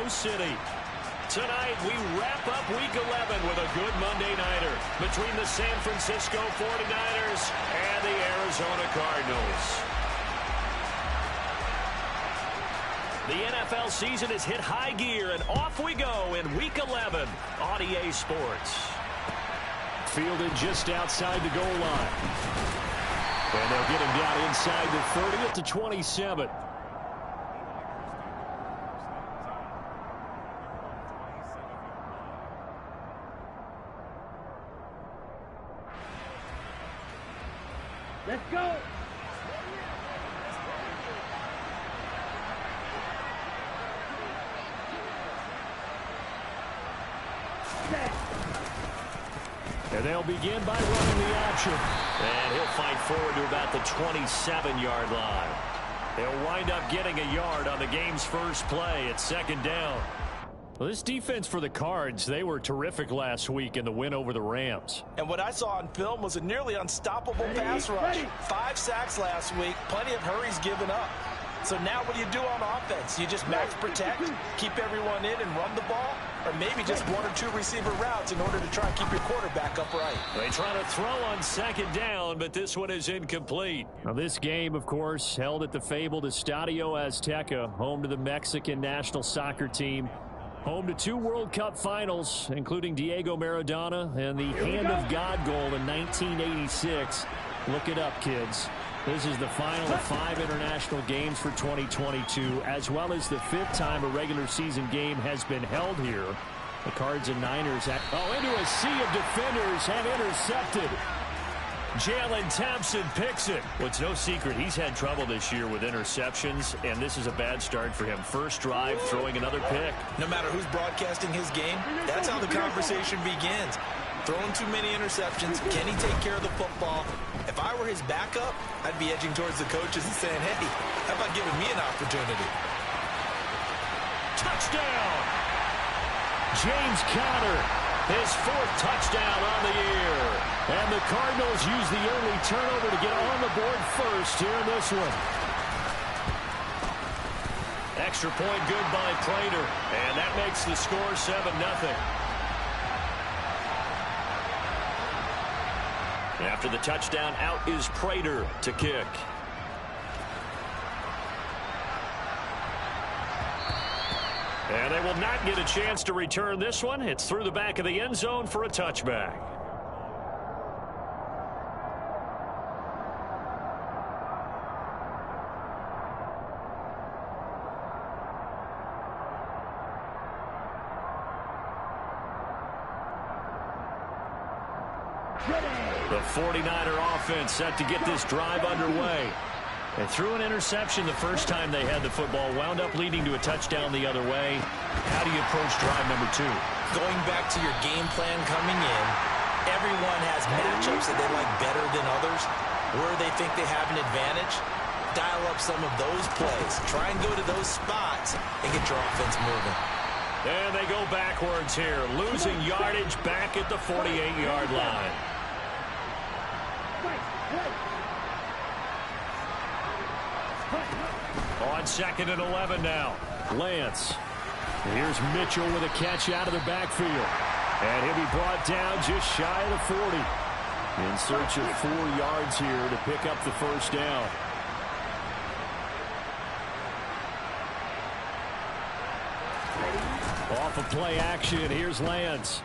City. Tonight, we wrap up Week 11 with a good Monday nighter between the San Francisco 49ers and the Arizona Cardinals. The NFL season has hit high gear, and off we go in Week 11 on EA Sports. Fielded just outside the goal line. And they'll get him down inside the 30 at the 27. Let's go. And they'll begin by running the option. And he'll fight forward to about the 27-yard line. They'll wind up getting a yard on the game's first play at second down. Well, this defense for the Cards, they were terrific last week in the win over the Rams. And what I saw on film was a nearly unstoppable pass rush. 5 sacks last week, plenty of hurries given up. So now what do you do on offense? You just max protect, keep everyone in and run the ball? Or maybe just 1 or 2 receiver routes in order to try and keep your quarterback upright. They try to throw on second down, but this one is incomplete. Now, this game, of course, held at the fabled Estadio Azteca, home to the Mexican national soccer team. Home to 2 World Cup finals, including Diego Maradona and the Hand of God goal in 1986. Look it up, kids. This is the final of 5 international games for 2022, as well as the 5th time a regular season game has been held here. The Cards and Niners into a sea of defenders have intercepted. Jalen Thompson picks it. Well, it's no secret he's had trouble this year with interceptions, and this is a bad start for him. First drive, throwing another pick. No matter who's broadcasting his game, that's how the conversation begins. Throwing too many interceptions. Can he take care of the football? If I were his backup, I'd be edging towards the coaches and saying, hey, how about giving me an opportunity? Touchdown! James Conner, his 4th touchdown on the year. And the Cardinals use the early turnover to get on the board first here in this one. Extra point good by Prater. And that makes the score 7-0. After the touchdown, out is Prater to kick. And they will not get a chance to return this one. It's through the back of the end zone for a touchback. The 49er offense set to get this drive underway. They threw an interception the first time they had the football, wound up leading to a touchdown the other way. How do you approach drive number 2? Going back to your game plan coming in, everyone has matchups that they like better than others, where they think they have an advantage. Dial up some of those plays. Try and go to those spots and get your offense moving. And they go backwards here, losing yardage back at the 48-yard line. On 2nd and 11 now. Lance. Here's Mitchell with a catch out of the backfield. And he'll be brought down just shy of the 40. In search of 4 yards here to pick up the first down. Off of play action, here's Lance.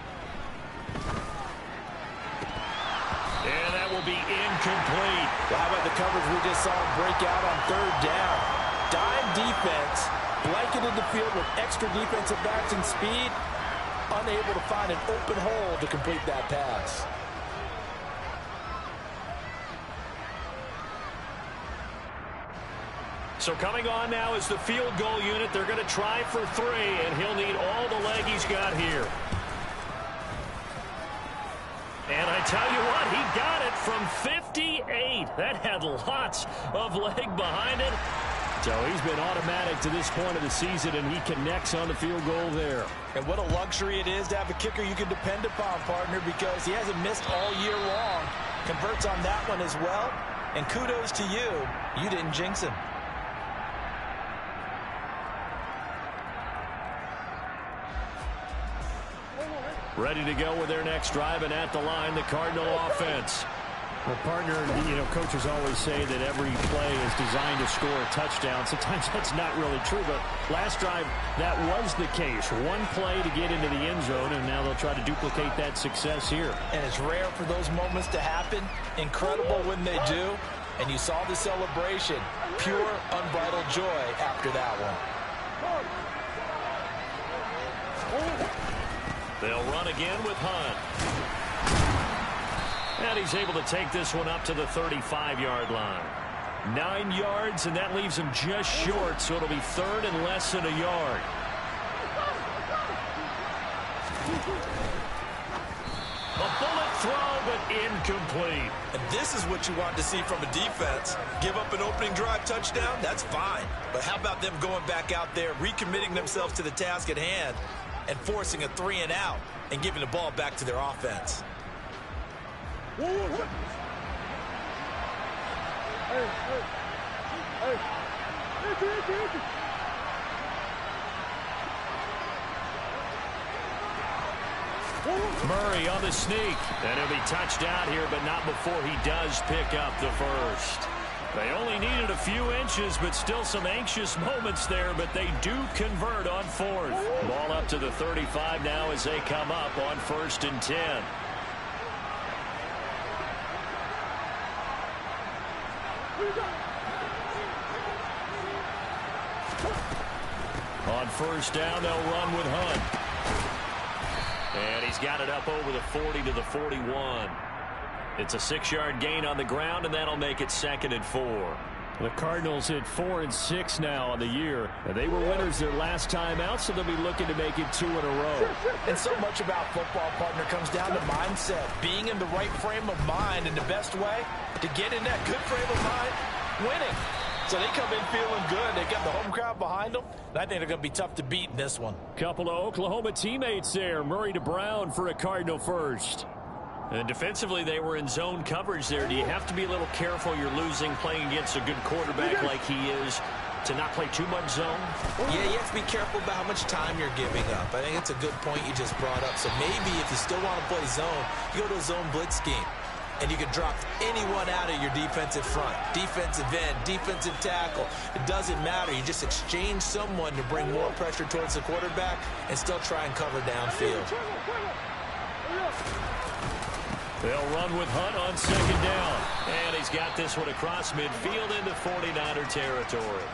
And that will be incomplete. Well, how about the coverage we just saw break out on 3rd down? Dime defense, blanketed the field with extra defensive backs and speed, unable to find an open hole to complete that pass. So coming on now is the field goal unit. They're going to try for 3, and he'll need all the leg he's got here. And I tell you what, he got it from 58. That had lots of leg behind it. So he's been automatic to this point of the season, and he connects on the field goal there. And what a luxury it is to have a kicker you can depend upon, partner, because he hasn't missed all year long. Converts on that one as well. And kudos to you. You didn't jinx him. Ready to go with their next drive, and at the line, the Cardinal offense. Well, partner, coaches always say that every play is designed to score a touchdown. Sometimes that's not really true, but last drive, that was the case. One play to get into the end zone, and now they'll try to duplicate that success here. And it's rare for those moments to happen. Incredible when they do. And you saw the celebration. Pure, unbridled joy after that one. They'll run again with Hunt. And he's able to take this one up to the 35-yard line. 9 yards, and that leaves him just short, so it'll be third and less than a yard. A bullet throw, but incomplete. And this is what you want to see from a defense. Give up an opening drive touchdown, that's fine. But how about them going back out there, recommitting themselves to the task at hand, and forcing a 3-and-out, and giving the ball back to their offense. Murray on the sneak, and he'll be touched out here, but not before he does pick up the first. They only needed a few inches, but still some anxious moments there, but they do convert on fourth. Ball up to the 35 now as they come up on 1st and 10. On 1st down, they'll run with Hunt. And he's got it up over the 40 to the 41. It's a 6-yard gain on the ground, and that'll make it 2nd and 4. The Cardinals hit 4 and 6 now on the year. They were winners their last time out, so they'll be looking to make it 2 in a row. And so much about football, partner, comes down to mindset. Being in the right frame of mind, and the best way to get in that good frame of mind, winning. So they come in feeling good. They got the home crowd behind them. And I think they're going to be tough to beat in this one. Couple of Oklahoma teammates there. Murray to Brown for a Cardinal first. And defensively, they were in zone coverage there. Do you have to be a little careful? You're losing playing against a good quarterback like he is to not play too much zone? Yeah, you have to be careful about how much time you're giving up. I think it's a good point you just brought up. So maybe if you still want to play zone, you go to a zone blitz scheme. And you can drop anyone out of your defensive front. Defensive end, defensive tackle. It doesn't matter. You just exchange someone to bring more pressure towards the quarterback and still try and cover downfield. They'll run with Hunt on 2nd down. And he's got this one across midfield into 49er territory.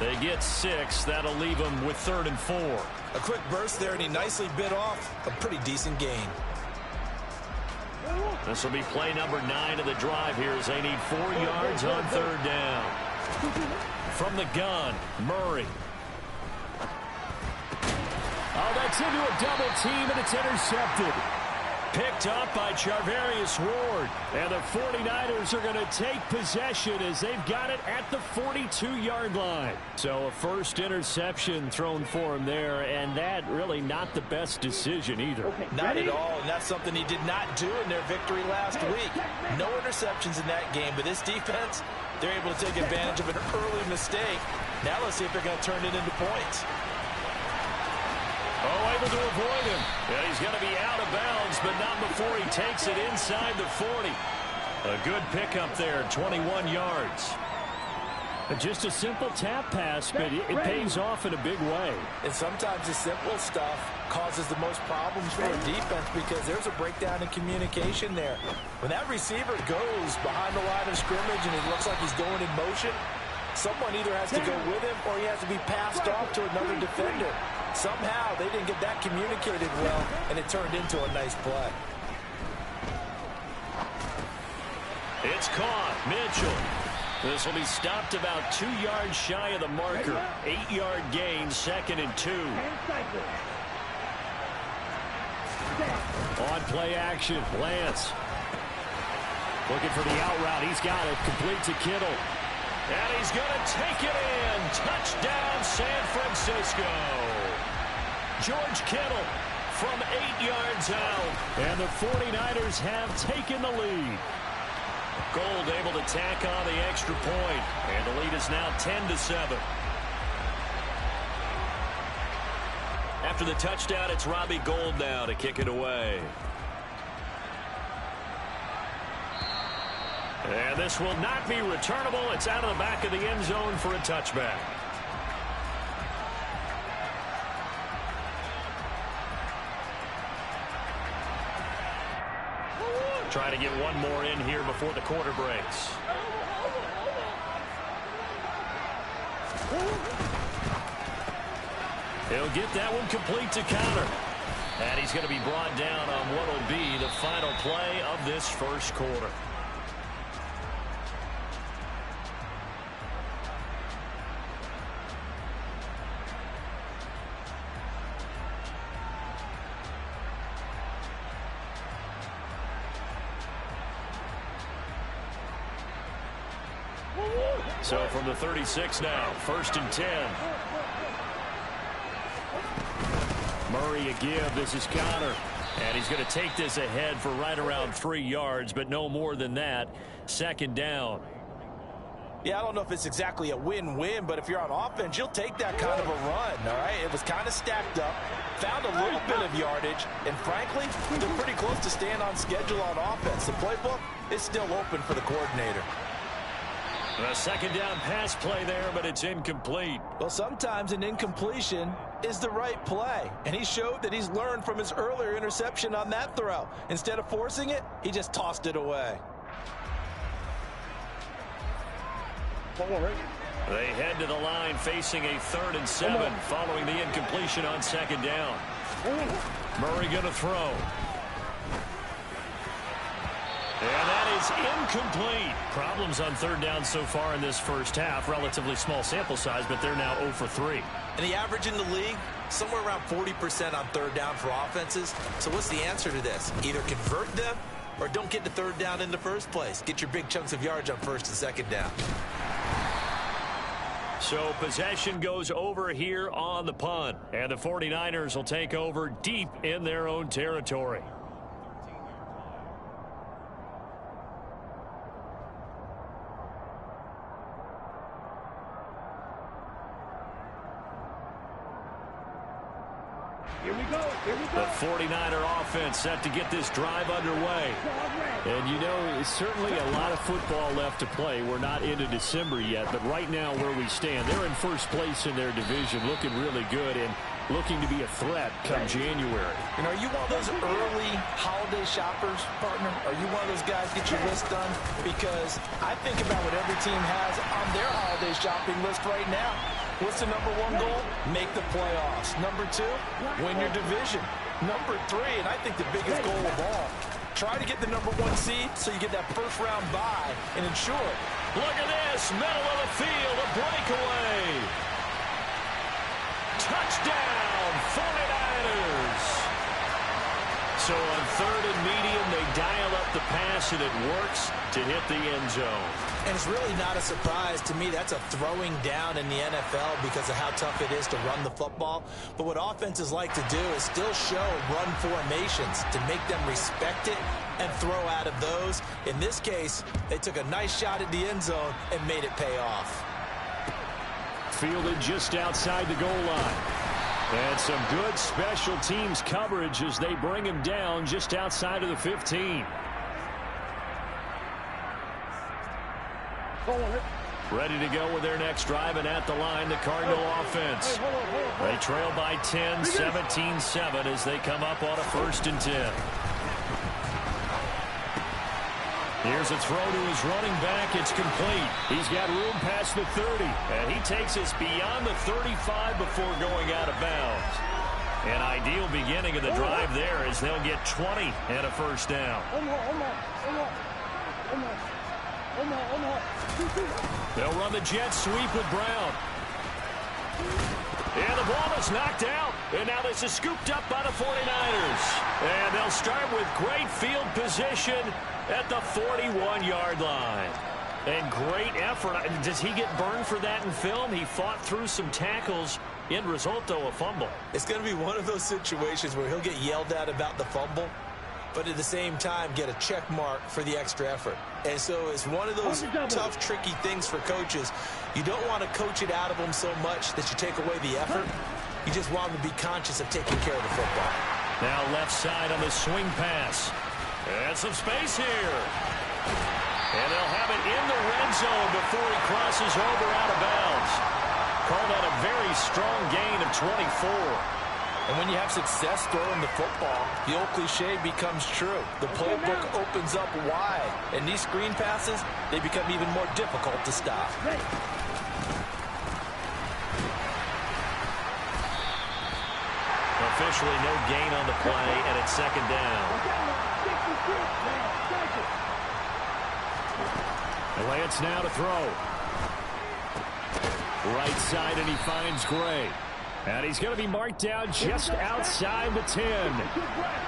They get 6. That'll leave them with 3rd and 4. A quick burst there, and he nicely bit off a pretty decent gain. This will be play number 9 of the drive here as they need 4 yards on 3rd down. From the gun, Murray. Oh, that's into a double team, and it's intercepted. Picked up by Charvarius Ward. And the 49ers are going to take possession as they've got it at the 42-yard line. So a first interception thrown for him there, and that really not the best decision either. Not at all, and that's something he did not do in their victory last week. No interceptions in that game, but this defense, they're able to take advantage of an early mistake. Now let's see if they're going to turn it into points. Oh, able to avoid him. And he's going to be out of bounds, but not before he takes it inside the 40. A good pickup there, 21 yards. Just a simple tap pass, but it pays off in a big way. And sometimes the simple stuff causes the most problems for a defense because there's a breakdown in communication there. When that receiver goes behind the line of scrimmage and it looks like he's going in motion, someone either has to go with him or he has to be passed off to another defender. Somehow they didn't get that communicated well, and it turned into a nice play. It's caught. Mitchell. This will be stopped about 2 yards shy of the marker. 8-yard gain, 2nd and 2. On play action, Lance. Looking for the out route. He's got it. Complete to Kittle. And he's going to take it in. Touchdown, San Francisco. George Kittle from 8 yards out. And the 49ers have taken the lead. Gold able to tack on the extra point. And the lead is now 10-7. After the touchdown, it's Robbie Gould now to kick it away. And this will not be returnable. It's out of the back of the end zone for a touchback. Try to get one more in here before the quarter breaks. He'll get that one complete to counter. And he's going to be brought down on what will be the final play of this first quarter. So from the 36 now, 1st and 10. Murray a give. This is Connor. And he's going to take this ahead for right around 3 yards, but no more than that. 2nd down. Yeah, I don't know if it's exactly a win-win, but if you're on offense, you'll take that kind of a run, all right? It was kind of stacked up, found a little bit of yardage, and frankly, they're pretty close to staying on schedule on offense. The playbook is still open for the coordinator. A 2nd down pass play there, but it's incomplete. Well, sometimes an incompletion is the right play, and he showed that he's learned from his earlier interception on that throw. Instead of forcing it, he just tossed it away. They head to the line facing a 3rd and 7 following the incompletion on 2nd down. Murray going to throw. And that is incomplete. Problems on 3rd down so far in this first half. Relatively small sample size, but they're now 0 for 3. And the average in the league, somewhere around 40% on 3rd down for offenses. So what's the answer to this? Either convert them or don't get to 3rd down in the first place. Get your big chunks of yards on 1st and 2nd down. So possession goes over here on the punt. And the 49ers will take over deep in their own territory. Here we go. The 49er offense set to get this drive underway. And you know, it's certainly a lot of football left to play. We're not into December yet, but right now where we stand, they're in first place in their division, looking really good and looking to be a threat come January. And are you one of those early holiday shoppers, partner? Are you one of those guys get your list done? Because I think about what every team has on their holiday shopping list right now. What's the number 1 goal? Make the playoffs. Number 2, win your division. Number 3, and I think the biggest goal of all, try to get the number 1 seed so you get that first round bye and ensure. Look at this, middle of the field, a breakaway. Touchdown, 49ers. So on 3rd and medium, they dial up the pass, and it works to hit the end zone. And it's really not a surprise to me. That's a throwing down in the NFL because of how tough it is to run the football. But what offenses like to do is still show run formations to make them respect it and throw out of those. In this case, they took a nice shot at the end zone and made it pay off. Fielded just outside the goal line. And some good special teams coverage as they bring him down just outside of the 15. Ready to go with their next drive, and at the line, the Cardinal offense. They trail by 10, 17-7 as they come up on a 1st and 10. Here's a throw to his running back. It's complete. He's got room past the 30, and he takes us beyond the 35 before going out of bounds. An ideal beginning of the drive there as they'll get 20 and a 1st down. They'll run the jet sweep with Brown. And the ball is knocked out. And now this is scooped up by the 49ers. And they'll start with great field position at the 41-yard line. And great effort. Does he get burned for that in film? He fought through some tackles. End result, though, a fumble. It's going to be one of those situations where he'll get yelled at about the fumble, but at the same time get a check mark for the extra effort. And so it's one of those tough, tricky things for coaches. You don't want to coach it out of them so much that you take away the effort, You just want them to be conscious of taking care of the football. Now left side on the swing pass. And some space here. And they'll have it in the red zone before he crosses over out of bounds. Call that a very strong gain of 24. And when you have success throwing the football, the old cliche becomes true. The playbook opens up wide. And these screen passes, they become even more difficult to stop. Officially no gain on the play, and it's second down. Lance now to throw. Right side, and he finds Gray. And he's going to be marked down just outside the 10.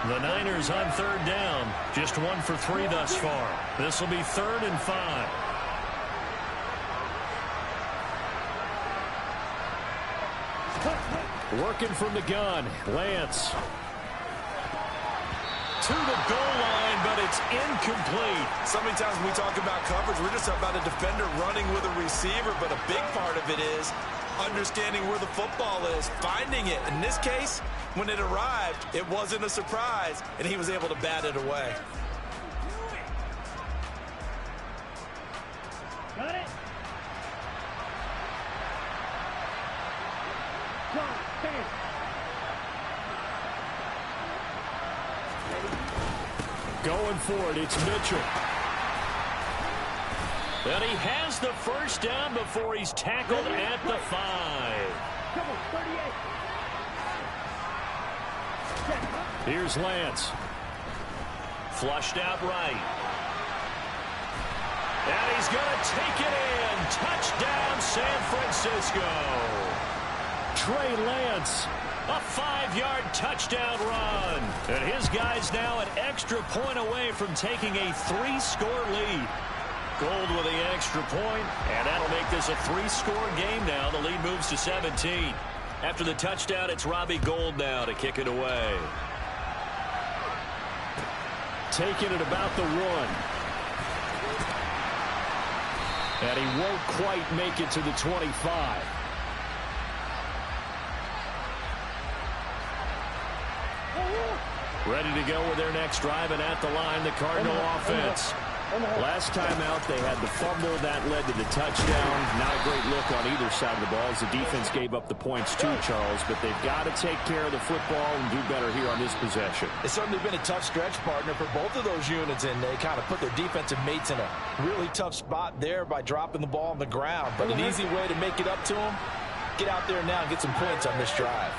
The Niners on third down. Just 1 for 3 thus far. This will be 3rd and 5. Working from the gun. Lance. To the goal line, but it's incomplete. So many times when we talk about coverage, we're just talking about a defender running with a receiver, but a big part of it is understanding where the football is, finding it. In this case, when it arrived, it wasn't a surprise, and he was able to bat it away. Got it. Go, stand. Going for it, it's Mitchell. And he has the first down before he's tackled at the 5. Come on, 38. Here's Lance. Flushed out right. And he's going to take it in. Touchdown, San Francisco. Trey Lance. A 5-yard touchdown run. And his guy's now an extra point away from taking a 3-score lead. Gold with the extra point, and that'll make this a 3-score game now. The lead moves to 17. After the touchdown, it's Robbie Gould now to kick it away. Taking it about the 1. And he won't quite make it to the 25. Ready to go with their next drive, and at the line, the Cardinal offense. Last time out, they had the fumble. That led to the touchdown. Not a great look on either side of the ball as the defense gave up the points too, Charles. But they've got to take care of the football and do better here on this possession. It's certainly been a tough stretch, partner, for both of those units, and they kind of put their defensive mates in a really tough spot there by dropping the ball on the ground. But an easy way to make it up to them, get out there now and get some points on this drive.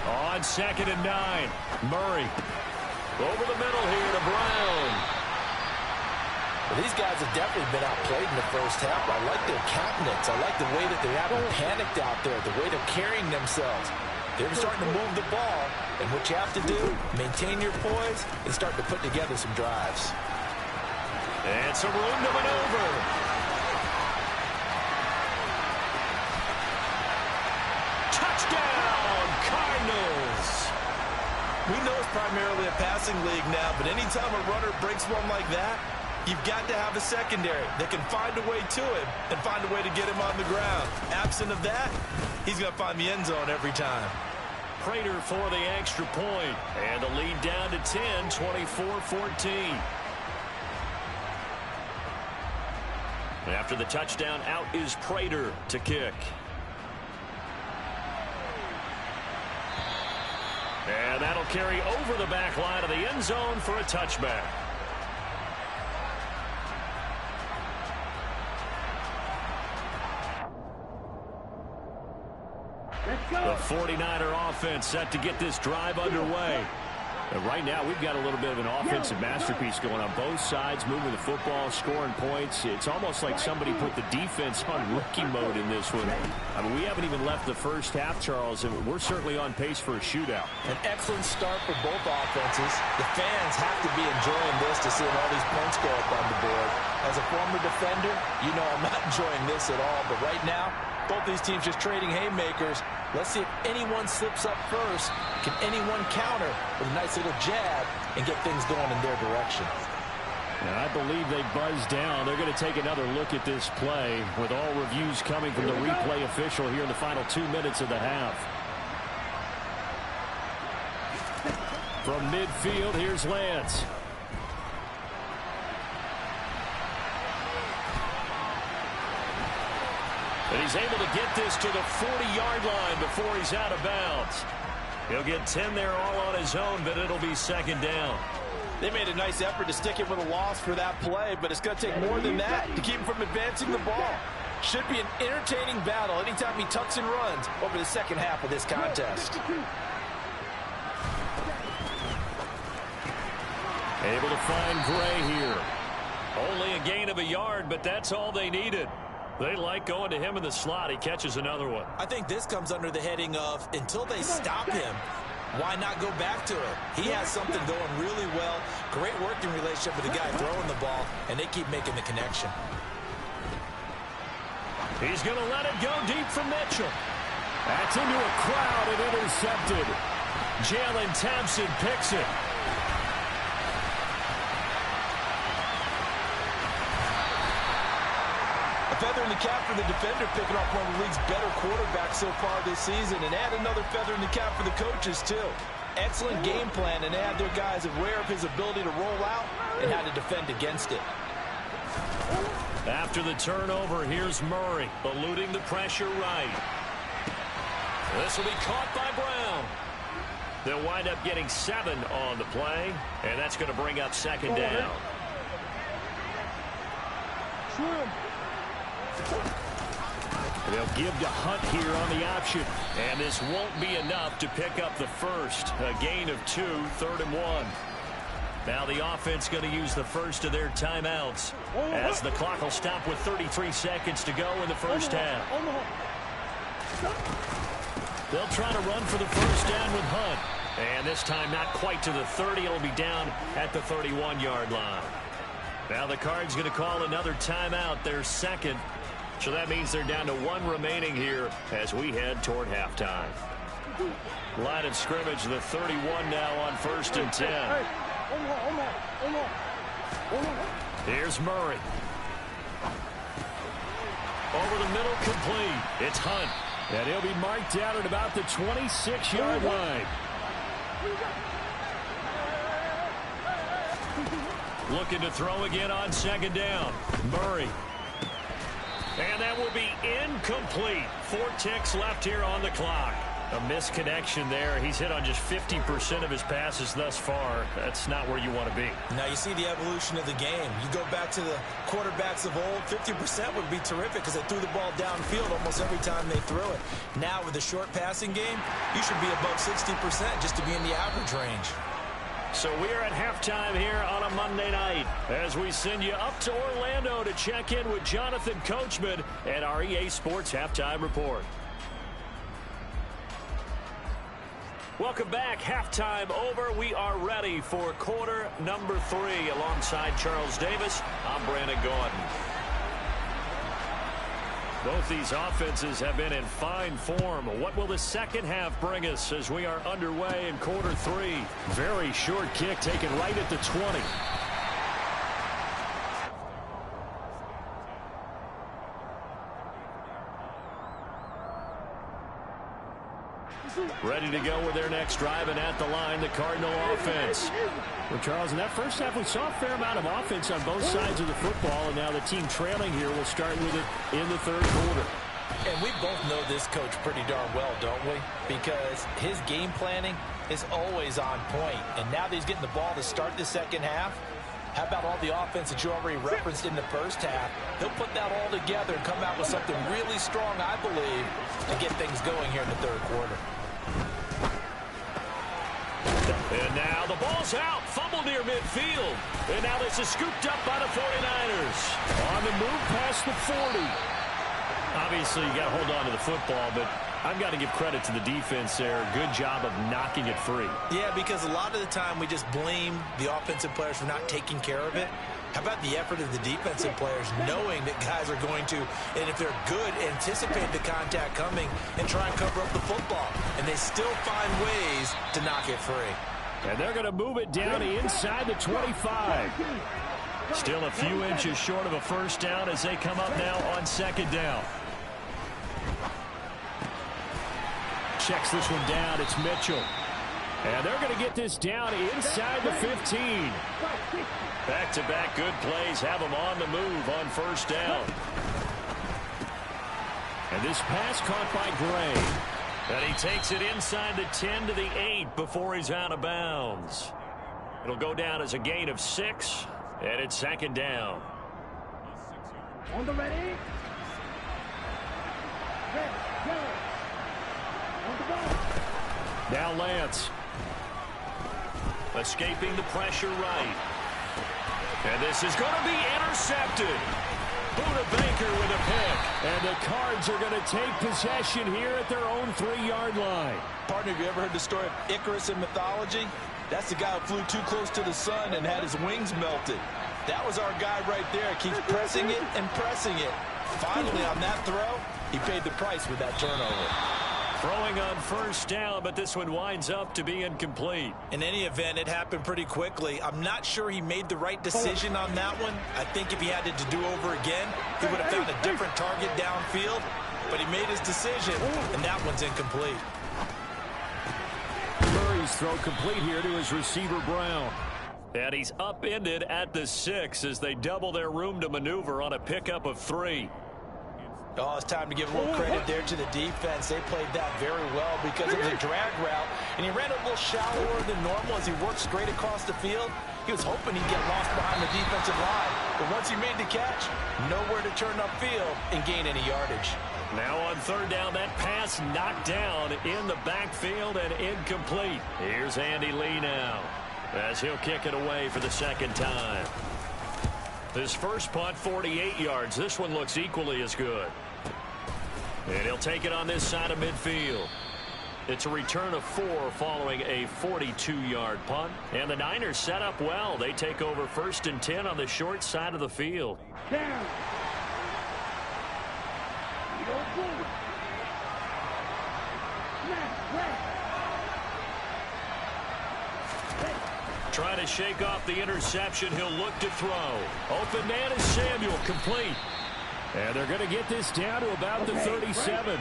On 2nd and 9, Murray. Over the middle here to Brown. Well, these guys have definitely been outplayed in the first half. I like their countenance. I like the way that they haven't panicked out there, the way they're carrying themselves. They're starting to move the ball, and what you have to do, maintain your poise and start to put together some drives. And some room to maneuver. Touchdown, Cardinals. We know it's primarily a passing league now, but anytime a runner breaks one like that, you've got to have a secondary that can find a way to him and find a way to get him on the ground. Absent of that, he's going to find the end zone every time. Prater for the extra point, and the lead down to 10, 24-14. After the touchdown, out is Prater to kick. And that'll carry over the back line of the end zone for a touchback. The 49er offense set to get this drive underway. And right now, we've got a little bit of an offensive masterpiece going on both sides, moving the football, scoring points. It's almost like somebody put the defense on rookie mode in this one. I mean, we haven't even left the first half, Charles, and we're certainly on pace for a shootout. An excellent start for both offenses. The fans have to be enjoying this to see all these points go up on the board. As a former defender, you know I'm not enjoying this at all, but right now, both these teams just trading haymakers. Let's see if anyone slips up first. Can anyone counter with a nice little jab and get things going in their direction? And I believe they buzzed down. They're going to take another look at this play with all reviews coming from the replay official here in the final 2 minutes of the half. From midfield, here's Lance. And he's able to get this to the 40-yard line before he's out of bounds. He'll get 10 there all on his own, but it'll be second down. They made a nice effort to stick it with a loss for that play, but it's going to take more than that to keep him from advancing the ball. Should be an entertaining battle anytime he tucks and runs over the second half of this contest. Able to find Gray here. Only a gain of a yard, but that's all they needed. They like going to him in the slot. He catches another one. I think this comes under the heading of until they stop him, why not go back to it? He has something going really well. Great working relationship with the guy throwing the ball, and they keep making the connection. He's going to let it go deep for Mitchell. That's into a crowd and intercepted. Jalen Thompson picks it. Feather in the cap for the defender, picking off one of the league's better quarterbacks so far this season, and add another feather in the cap for the coaches too. Excellent game plan, and they have their guys aware of his ability to roll out and how to defend against it. After the turnover, here's Murray, eluding the pressure right. This will be caught by Brown. They'll wind up getting 7 on the play, and that's going to bring up second down. They'll give to Hunt here on the option. And this won't be enough to pick up the first. A gain of 2, 3rd and 1. Now the offense going to use the first of their timeouts as the clock will stop with 33 seconds to go in the first half. They'll try to run for the first down with Hunt. And this time not quite to the 30. It'll be down at the 31-yard line. Now the Cards going to call another timeout, their second. So that means they're down to 1 remaining here as we head toward halftime. Line of scrimmage, the 31 now on 1st and 10. Here's Murray. Over the middle, complete. It's Hunt. And he'll be marked down at about the 26-yard line. Looking to throw again on second down. Murray. And that will be incomplete. 4 ticks left here on the clock. A misconnection there. He's hit on just 50% of his passes thus far. That's not where you want to be. Now you see the evolution of the game. You go back to the quarterbacks of old, 50% would be terrific because they threw the ball downfield almost every time they threw it. Now with the short passing game, you should be above 60% just to be in the average range. So we're at halftime here on a Monday night as we send you up to Orlando to check in with Jonathan Coachman and our EA Sports Halftime Report. Welcome back. Halftime over. We are ready for quarter number 3. Alongside Charles Davis, I'm Brandon Gordon. Both these offenses have been in fine form. What will the second half bring us as we are underway in quarter 3? Very short kick taken right at the 20. Ready to go with their next drive, and at the line, the Cardinal offense. Well, Charles, in that first half, we saw a fair amount of offense on both sides of the football, and now the team trailing here will start with it in the third quarter. And we both know this coach pretty darn well, don't we? Because his game planning is always on point. And now that he's getting the ball to start the second half, how about all the offense that you already referenced in the first half? He'll put that all together and come out with something really strong, I believe, to get things going here in the third quarter. And now the ball's out. Fumble near midfield. And now this is scooped up by the 49ers. On the move past the 40. Obviously, you got to hold on to the football, but I've got to give credit to the defense there. Good job of knocking it free. Yeah, because a lot of the time we just blame the offensive players for not taking care of it. How about the effort of the defensive players knowing that guys are going to, and if they're good, anticipate the contact coming and try and cover up the football. And they still find ways to knock it free. And they're going to move it down inside the 25. Still a few inches short of a first down as they come up now on second down. Checks this one down. It's Mitchell. And they're going to get this down inside the 15. Back-to-back good plays have them on the move on first down. And this pass caught by Gray. And he takes it inside the 10 to the 8 before he's out of bounds. It'll go down as a gain of 6, and it's second down. On the ready. Red, yellow. On the ball. Now Lance. Escaping the pressure right. And this is going to be intercepted. Buda Baker with a pick. And the Cards are going to take possession here at their own 3-yard line. Partner, have you ever heard the story of Icarus in mythology? That's the guy who flew too close to the sun and had his wings melted. That was our guy right there. Keeps pressing it and pressing it. Finally, on that throw, he paid the price with that turnover. Throwing on first down, but this one winds up to be incomplete. In any event, it happened pretty quickly. I'm not sure he made the right decision on that one. I think if he had to do over again, he would have found a different target downfield. But he made his decision, and that one's incomplete. Murray's throw complete here to his receiver, Brown. And he's upended at the 6 as they double their room to maneuver on a pickup of 3. Oh, it's time to give a little credit there to the defense. They played that very well because it was a drag route, and he ran a little shallower than normal as he worked straight across the field. He was hoping he'd get lost behind the defensive line, but once he made the catch, nowhere to turn upfield and gain any yardage. Now on third down, that pass knocked down in the backfield and incomplete. Here's Andy Lee now as he'll kick it away for the second time. His first punt, 48 yards. This one looks equally as good. And he'll take it on this side of midfield. It's a return of 4 following a 42-yard punt. And the Niners set up well. They take over 1st and 10 on the short side of the field. Down. You go forward. Snap, left. Trying to shake off the interception. He'll look to throw. Open man is Samuel, complete. And they're going to get this down to about the 37.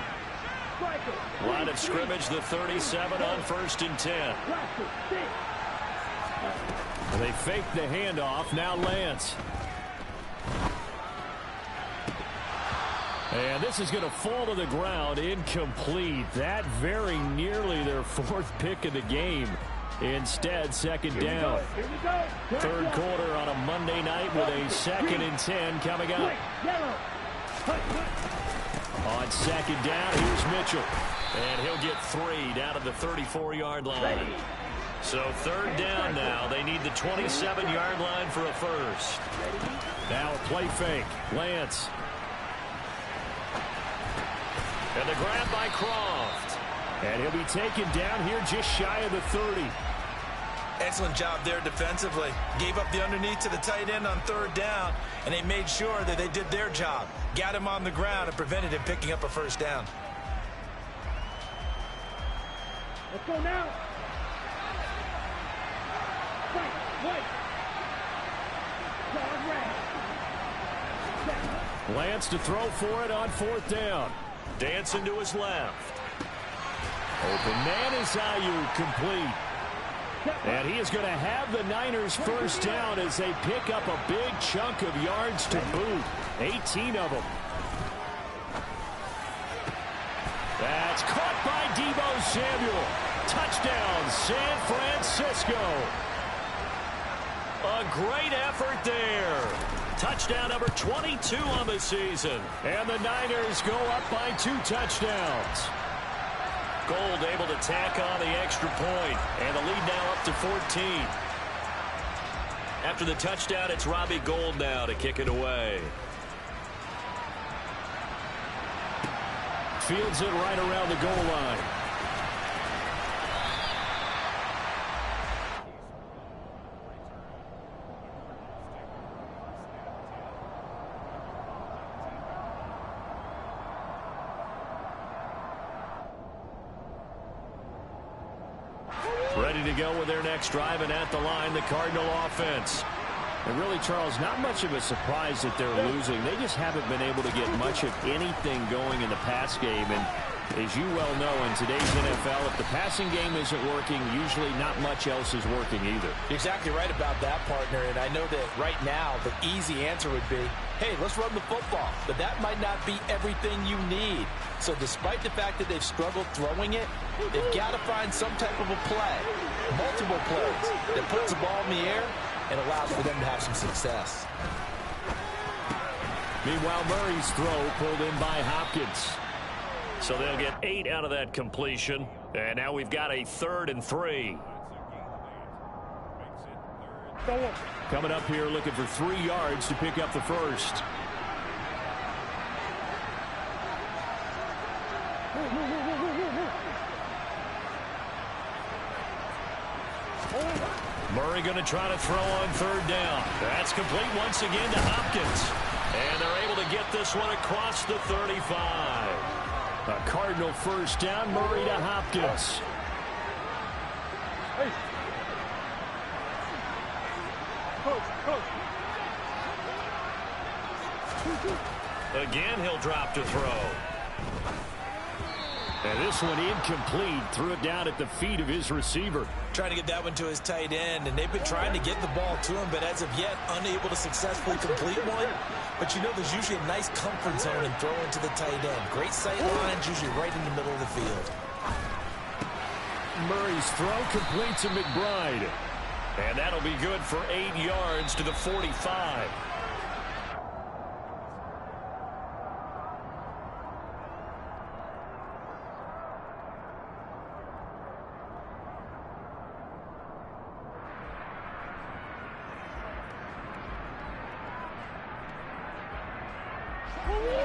Line of scrimmage, the 37 on 1st and 10. And they fake the handoff. Now Lance. And this is going to fall to the ground. Incomplete. That very nearly their 4th pick of the game. Instead, second down. Third quarter on a Monday night with a 2nd and 10 coming up. On second down, here's Mitchell. And he'll get 3 down to the 34-yard line. So third down now. They need the 27-yard line for a first. Now a play fake. Lance. And the grab by Croft. And he'll be taken down here just shy of the 30. Excellent job there defensively. Gave up the underneath to the tight end on third down, and they made sure that they did their job. Got him on the ground and prevented him picking up a first down. Let's go now. Lance to throw for it on 4th down. Dancing to his left. Open man is Ayuk, complete. And he is going to have the Niners first down as they pick up a big chunk of yards to boot. 18 of them. That's caught by Deebo Samuel. Touchdown, San Francisco. A great effort there. Touchdown number 22 on the season. And the Niners go up by 2 touchdowns. Gold able to tack on the extra point, and the lead now up to 14. After the touchdown, it's Robbie Gould now to kick it away. Fields it right around the goal line. Ready to go with their next drive, and at the line, the Cardinal offense. And really, Charles, not much of a surprise that they're losing. They just haven't been able to get much of anything going in the pass game. And as you well know, in today's NFL, if the passing game isn't working, usually not much else is working either. You're exactly right about that, partner. And I know that right now the easy answer would be, hey, let's run the football. But that might not be everything you need. So despite the fact that they've struggled throwing it, they've got to find some type of a play, multiple plays, that puts the ball in the air and allows for them to have some success. Meanwhile, Murray's throw pulled in by Hopkins. So they'll get 8 out of that completion. And now we've got a 3rd and 3. Coming up here looking for 3 yards to pick up the first. Murray going to try to throw on 3rd down. That's complete once again to Hopkins. And they're able to get this one across the 35. A Cardinal first down, Murray to Hopkins. Hey. Coach. Again, he'll drop to throw. And this one incomplete. Threw it down at the feet of his receiver. Trying to get that one to his tight end, and they've been trying to get the ball to him, but as of yet, unable to successfully complete one. But you know there's usually a nice comfort zone in throwing to the tight end. Great sight lines, usually right in the middle of the field. Murray's throw complete to McBride. And that'll be good for 8 yards to the 45.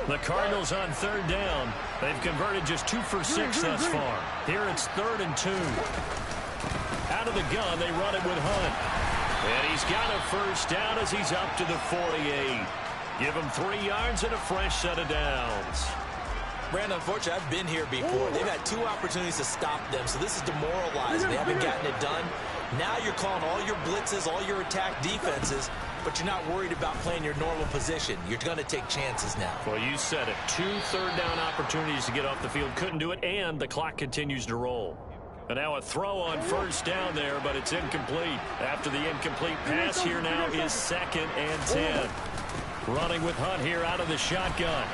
The Cardinals on 3rd down. They've converted just 2 for 6 thus far. Here it's 3rd and 2. Out of the gun, they run it with Hunt. And he's got a first down as he's up to the 48. Give him 3 yards and a fresh set of downs. Brandon, unfortunately, I've been here before. They've had 2 opportunities to stop them, so this is demoralizing. They haven't gotten it done. Now you're calling all your blitzes, all your attack defenses, but you're not worried about playing your normal position. You're going to take chances now. Well, you said it. 2 third-down opportunities to get off the field. Couldn't do it, and the clock continues to roll. And now a throw on first down there, but it's incomplete. After the incomplete pass, here now is 2nd and 10. Running with Hunt here out of the shotgun.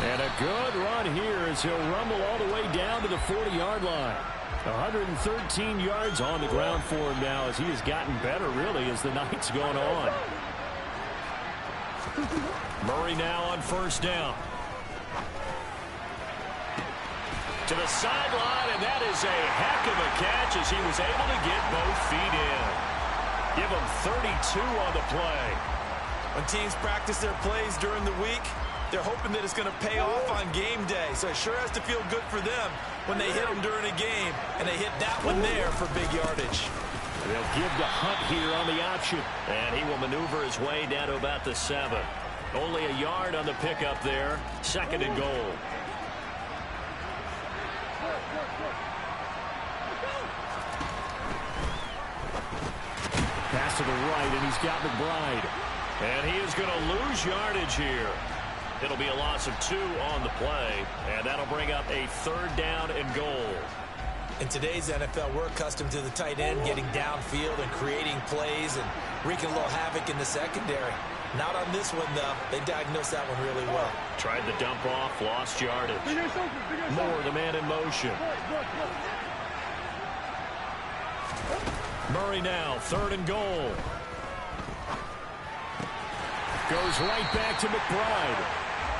And a good run here as he'll rumble all the way down to the 40-yard line. 113 yards on the ground for him now as he has gotten better, really, as the night's gone on. Murray now on first down. To the sideline, and that is a heck of a catch as he was able to get both feet in. Give him 32 on the play. When teams practice their plays during the week, they're hoping that it's going to pay off on game day. So it sure has to feel good for them when they hit them during a game, and they hit that one there for big yardage. They'll give to Hunt here on the option, and he will maneuver his way down to about the 7. Only a yard on the pickup there. 2nd and goal. Pass to the right, and he's got McBride. And he is going to lose yardage here. It'll be a loss of 2 on the play, and that'll bring up a 3rd down and goal. In today's NFL, we're accustomed to the tight end getting downfield and creating plays and wreaking a little havoc in the secondary. Not on this one, though. They diagnosed that one really well. Tried the dump off, lost yardage. Moore, the man in motion. Murray now, 3rd and goal. Goes right back to McBride.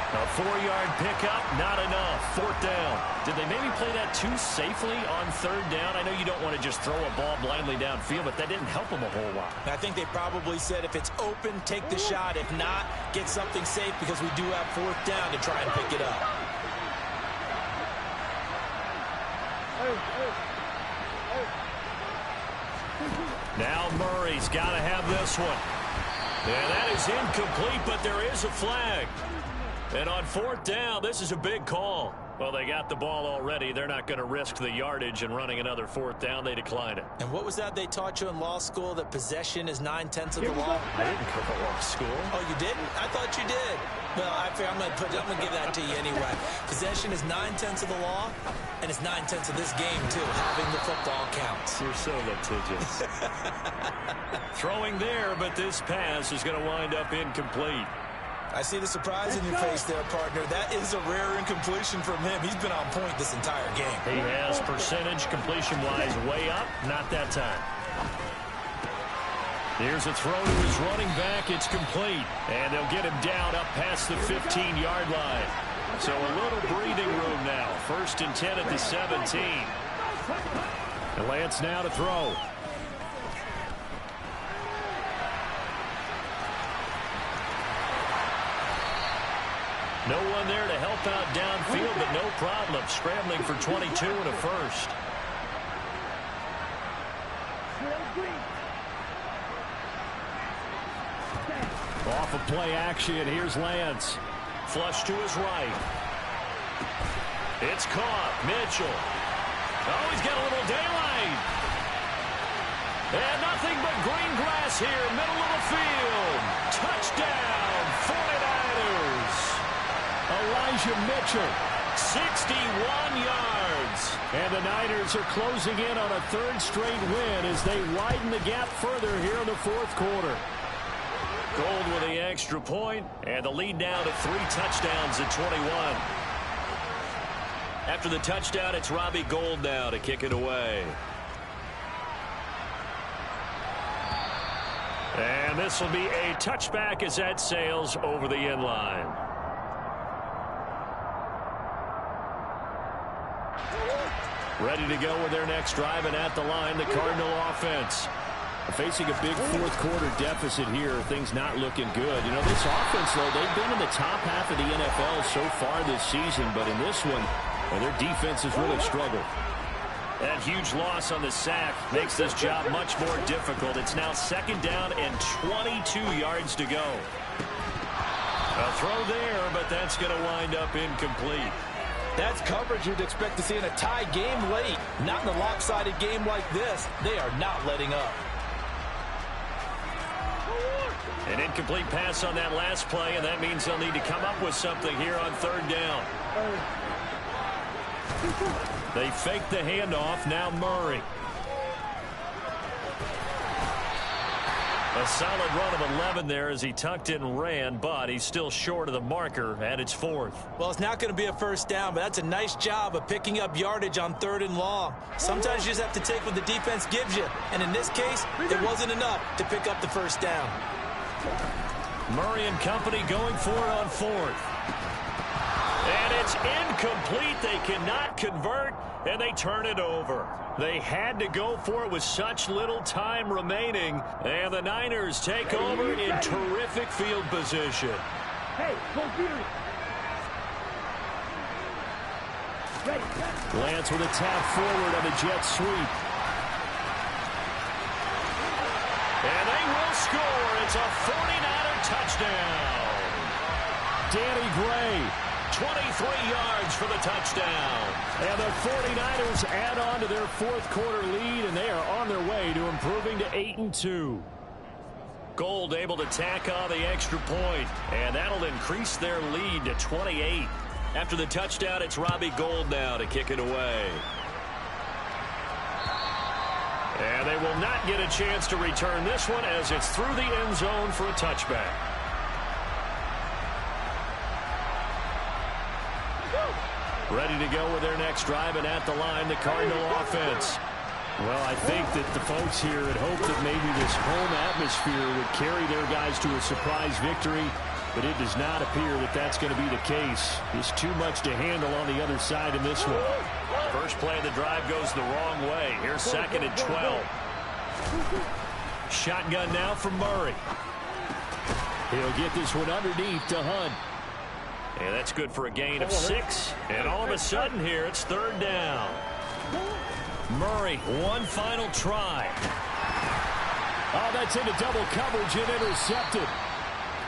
A 4-yard pickup, not enough. 4th down. Did they maybe play that too safely on 3rd down? I know you don't want to just throw a ball blindly downfield, but that didn't help them a whole lot. I think they probably said if it's open, take the shot. If not, get something safe because we do have 4th down to try and pick it up. Now Murray's got to have this one. And that is incomplete, but there is a flag. And on 4th down, this is a big call. Well, they got the ball already. They're not going to risk the yardage and running another fourth down. They decline it. And what was that they taught you in law school, that possession is 9/10 of the law? I didn't go to law school. Oh, you didn't? I thought you did. Well, I'm going to give that to you anyway. Possession is 9/10 of the law, and it's 9/10 of this game, too. Having the football counts. You're so litigious. Throwing there, but this pass is going to wind up incomplete. I see the surprise in your face there, partner. That is a rare incompletion from him. He's been on point this entire game. He has percentage completion-wise way up. Not that time. Here's a throw to his running back. It's complete. And they'll get him down up past the 15-yard line. So a little breathing room now. 1st and 10 at the 17. And Lance now to throw. No one there to help out downfield, but no problem. Scrambling for 22 and a first. Off of play action, here's Lance. Flush to his right. It's caught. Mitchell. Oh, he's got a little daylight. And nothing but green grass here, middle of the field. Touchdown, 49ers. Elijah Mitchell, 61 yards. And the Niners are closing in on a 3rd straight win as they widen the gap further here in the 4th quarter. Gold with the extra point, and the lead now to 3 touchdowns at 21. After the touchdown, it's Robbie Gould now to kick it away. And this will be a touchback as that sails over the end line. Ready to go with their next drive, and at the line, the Cardinal offense. Facing a big 4th quarter deficit here, things not looking good. You know, this offense, though, they've been in the top half of the NFL so far this season, but in this one, well, their defense has really struggled. That huge loss on the sack makes this job much more difficult. It's now 2nd down and 22 yards to go. A throw there, but that's going to wind up incomplete. That's coverage you'd expect to see in a tie game late. Not in a lopsided game like this. They are not letting up. An incomplete pass on that last play, and that means they'll need to come up with something here on 3rd down. They fake the handoff. Now Murray. A solid run of 11 there as he tucked in and ran, but he's still short of the marker, and it's 4th. Well, it's not going to be a first down, but that's a nice job of picking up yardage on 3rd and long. Sometimes you just have to take what the defense gives you, and in this case, it wasn't enough to pick up the first down. Murray and company going for it on 4th. And it's incomplete. They cannot convert, and they turn it over. They had to go for it with such little time remaining, and the Niners take over in terrific field position. Hey, go Peter. Lance with a tap forward on the jet sweep. And they will score. It's a 49er touchdown. Danny Gray, 23 yards for the touchdown. And the 49ers add on to their 4th quarter lead, and they are on their way to improving to 8-2. Gould able to tack on the extra point, and that'll increase their lead to 28. After the touchdown, it's Robbie Gould now to kick it away. And they will not get a chance to return this one as it's through the end zone for a touchback. Ready to go with their next drive, and at the line, the Cardinal offense. Well, I think that the folks here had hoped that maybe this home atmosphere would carry their guys to a surprise victory, but it does not appear that that's going to be the case. There's too much to handle on the other side in this one. First play of the drive goes the wrong way. Here's 2nd and 12. Shotgun now from Murray. He'll get this one underneath to Hunt. And that's good for a gain of 6. And all of a sudden here, it's 3rd down. Murray, one final try. Oh, that's into double coverage and intercepted.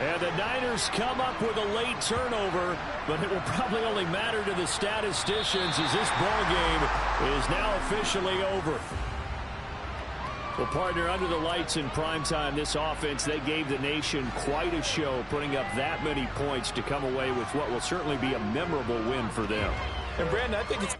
And the Niners come up with a late turnover, but it will probably only matter to the statisticians as this ball game is now officially over. Well, partner, under the lights in primetime, this offense, they gave the nation quite a show, putting up that many points to come away with what will certainly be a memorable win for them. And, Brandon, I think it's